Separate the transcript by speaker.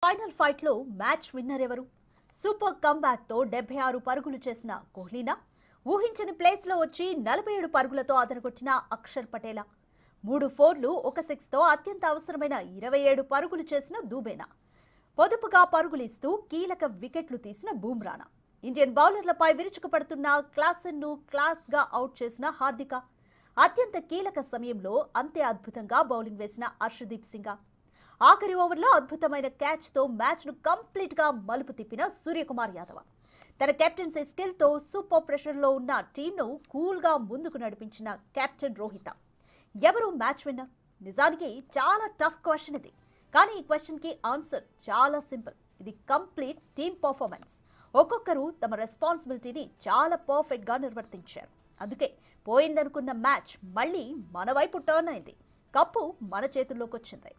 Speaker 1: Final ఫైట్లో match winner ఎవరు? Super కమ్బ్యాక్తో 76 పరుగులు చేసిన కోహ్లీనా? ఊహించని ప్లేస్లో వచ్చి 47 పరుగులతో అదరగొట్టిన అక్షర్ పటేలా? 3 4లు 1 6తో అత్యంత అవసరమైన 27 పరుగులు చేసిన దూబేనా? పొదుపుగా పరుగులిస్తూ కీలక వికెట్లు తీసిన బూమ్రానా? ఇండియన్ బౌలర్లపై విరుచుకుపడుతున్న క్లాసెన్ను క్లాస్గా అవుట్ చేసిన హార్దిక? అత్యంత కీలక సమయంలో అంతే అద్భుతంగా బౌలింగ్ వేసిన హర్షదీప్ సింగా? ఆఖరి ఓవర్లో అద్భుతమైన క్యాచ్తో మ్యాచ్ను కంప్లీట్గా మలుపు తిప్పిన సూర్యకుమార్ యాదవ్. తన కెప్టెన్సీ స్కిల్తో సూపర్ ప్రెషర్లో ఉన్న టీంను కూల్గా ముందుకు నడిపించిన కెప్టెన్ రోహిత. ఎవరు మ్యాచ్ విన్నర్? నిజానికి చాలా టఫ్ క్వశ్చన్ ఇది. కానీ ఈ క్వశ్చన్కి ఆన్సర్ చాలా సింపుల్. ఇది కంప్లీట్ టీమ్ పర్ఫార్మెన్స్. ఒక్కొక్కరు తమ రెస్పాన్సిబిలిటీని చాలా పర్ఫెక్ట్గా నిర్వర్తించారు. అందుకే పోయిందనుకున్న మ్యాచ్ మళ్ళీ మన వైపు టర్న్ అయింది. కప్పు మన చేతుల్లోకి వచ్చింది.